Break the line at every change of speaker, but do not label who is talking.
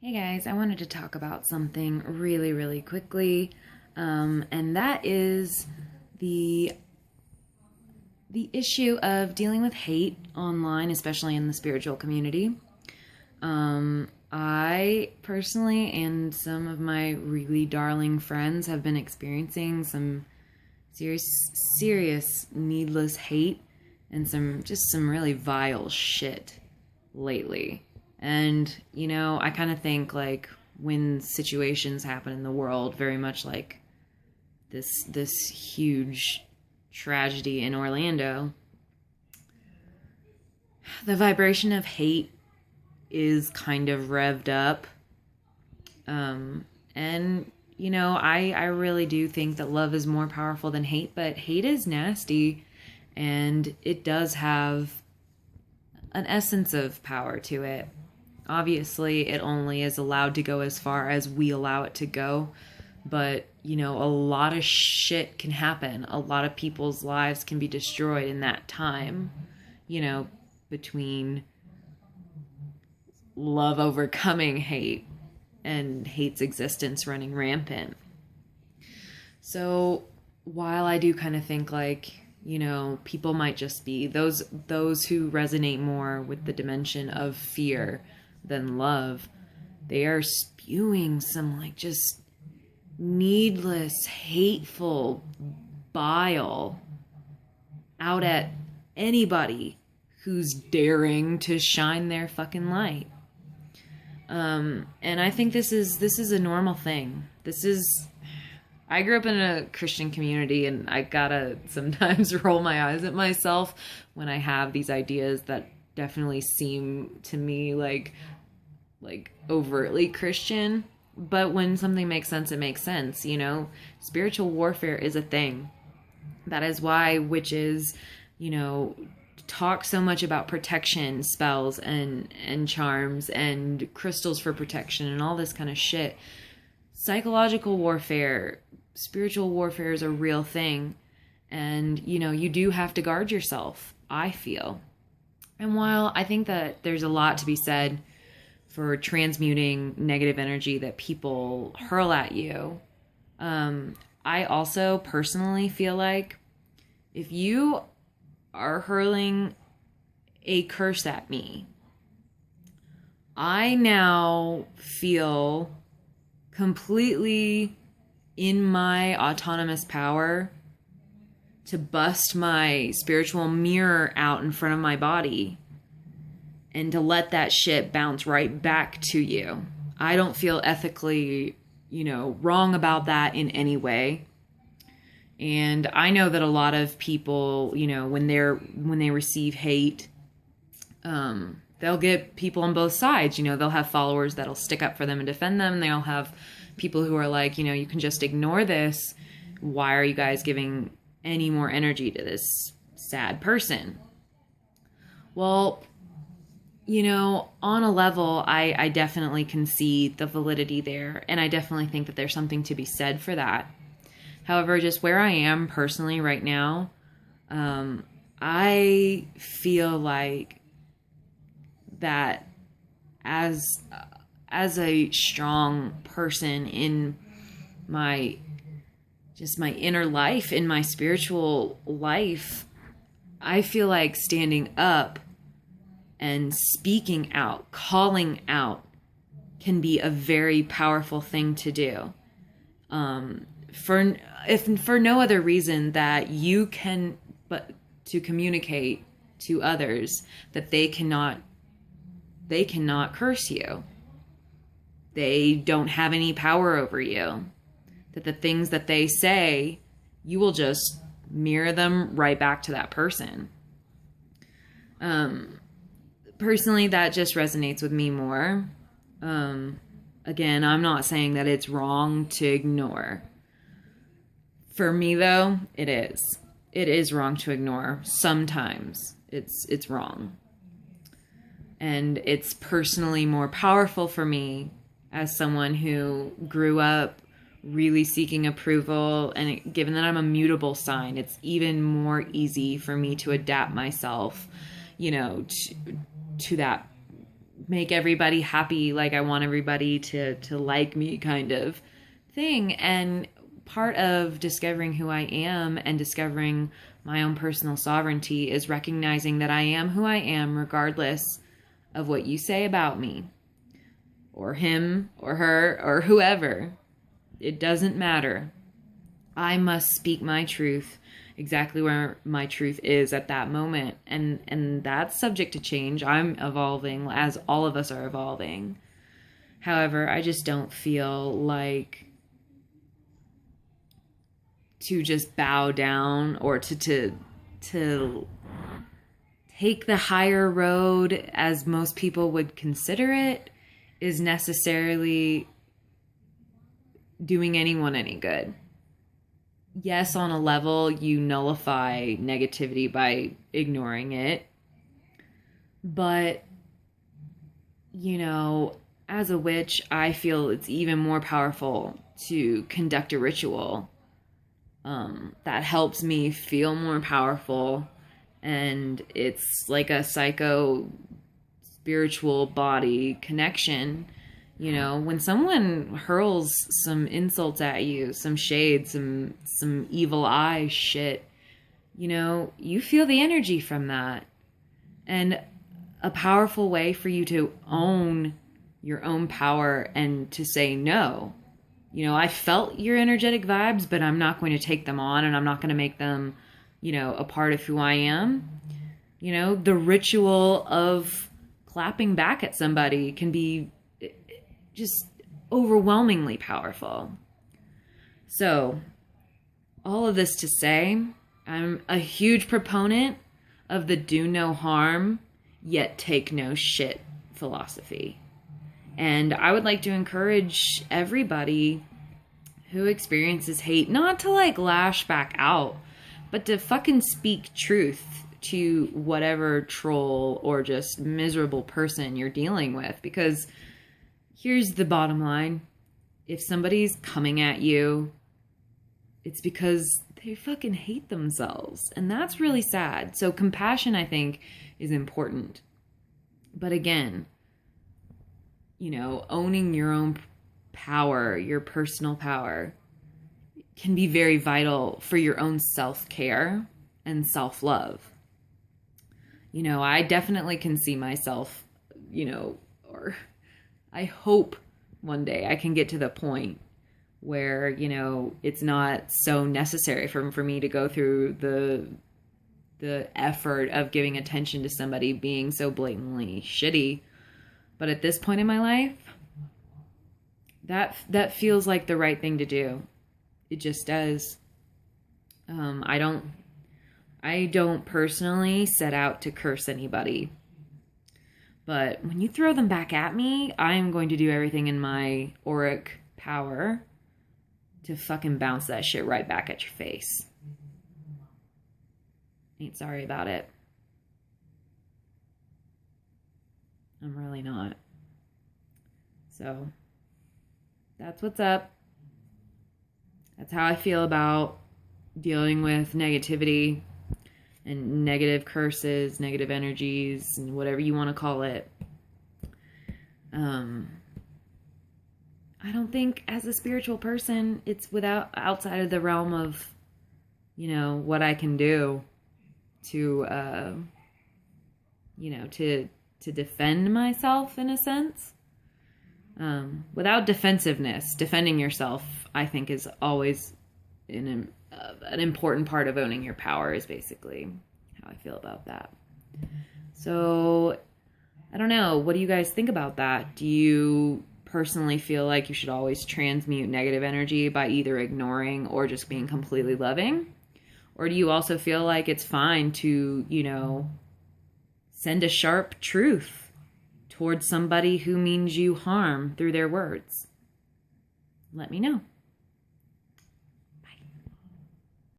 Hey guys, I wanted to talk about something really, really quickly, and that is the the issue of dealing with hate online, especially in the spiritual community. I personally and some of my really darling friends have been experiencing some serious, serious needless hate and some really vile shit lately. And, I kind of think like when situations happen in the world, very much like this huge tragedy in Orlando, the vibration of hate is kind of revved up. And I really do think that love is more powerful than hate, but hate is nasty and it does have an essence of power to it. Obviously, it only is allowed to go as far as we allow it to go. But, a lot of shit can happen. A lot of people's lives can be destroyed in that time, you know, between love overcoming hate and hate's existence running rampant. So, while I do kind of think like, people might just be those who resonate more with the dimension of fear than love, they are spewing some like just needless, hateful bile out at anybody who's daring to shine their fucking light. And I think this is a normal thing. I grew up in a Christian community, and I gotta sometimes roll my eyes at myself when I have these ideas that definitely seem to me like overtly Christian. But when something makes sense, it makes sense. Spiritual warfare is a thing. That is why witches, talk so much about protection spells and charms and crystals for protection and all this kind of shit. Psychological warfare, spiritual warfare is a real thing. And, you do have to guard yourself, I feel. And while I think that there's a lot to be said for transmuting negative energy that people hurl at you, I also personally feel like if you are hurling a curse at me, I now feel completely in my autonomous power to bust my spiritual mirror out in front of my body and to let that shit bounce right back to you. I don't feel ethically, wrong about that in any way. And I know that a lot of people, when they receive hate, they'll get people on both sides. They'll have followers that'll stick up for them and defend them. And they'll have people who are like, you can just ignore this. Why are you guys giving any more energy to this sad person? Well, on a level, I definitely can see the validity there. And I definitely think that there's something to be said for that. However, just where I am personally right now, I feel like that as a strong person in my inner life, in my spiritual life, I feel like standing up and speaking out, calling out, can be a very powerful thing to do. For no other reason that you can, but to communicate to others that they cannot curse you. They don't have any power over you. That the things that they say, you will just mirror them right back to that person. Personally, that just resonates with me more. Again, I'm not saying that it's wrong to ignore. For me, though, it is. It is wrong to ignore. Sometimes it's wrong. And it's personally more powerful for me as someone who grew up really seeking approval. And given that I'm a mutable sign, it's even more easy for me to adapt myself, to that make everybody happy, like I want everybody to like me kind of thing. And part of discovering who I am and discovering my own personal sovereignty is recognizing that I am who I am regardless of what you say about me or him or her or whoever. It doesn't matter. I must speak my truth exactly where my truth is at that moment. And that's subject to change. I'm evolving as all of us are evolving. However, I just don't feel like to just bow down or to take the higher road as most people would consider it is necessarily doing anyone any good. Yes, on a level, you nullify negativity by ignoring it. But, you know, as a witch, I feel it's even more powerful to conduct a ritual that helps me feel more powerful. And it's like a psycho spiritual body connection. You know, when someone hurls some insults at you, some shade, some evil eye shit, you know, you feel the energy from that. And a powerful way for you to own your own power and to say no. You know, I felt your energetic vibes, but I'm not going to take them on and I'm not going to make them, you know, a part of who I am. You know, the ritual of clapping back at somebody can be just overwhelmingly powerful. So, all of this to say, I'm a huge proponent of the do no harm, yet take no shit philosophy. And I would like to encourage everybody who experiences hate not to like lash back out, but to fucking speak truth to whatever troll or just miserable person you're dealing with. Because here's the bottom line. If somebody's coming at you, it's because they fucking hate themselves. And that's really sad. So compassion, I think, is important. But again, you know, owning your own power, your personal power, can be very vital for your own self-care and self-love. You know, I definitely can see myself, you know, or I hope one day I can get to the point where, you know, it's not so necessary for me to go through the effort of giving attention to somebody being so blatantly shitty. But at this point in my life, that feels like the right thing to do. It just does. I don't personally set out to curse anybody. But when you throw them back at me, I am going to do everything in my auric power to fucking bounce that shit right back at your face. Ain't sorry about it. I'm really not. So, that's what's up. That's how I feel about dealing with negativity and negative curses, negative energies, and whatever you want to call it. I don't think as a spiritual person, it's outside of the realm of, you know, what I can do to, you know, to defend myself in a sense. Without defensiveness, defending yourself, I think, is always an important part of owning your power, is basically how I feel about that. So, I don't know. What do you guys think about that? Do you personally feel like you should always transmute negative energy by either ignoring or just being completely loving? Or do you also feel like it's fine to, you know, send a sharp truth towards somebody who means you harm through their words? Let me know.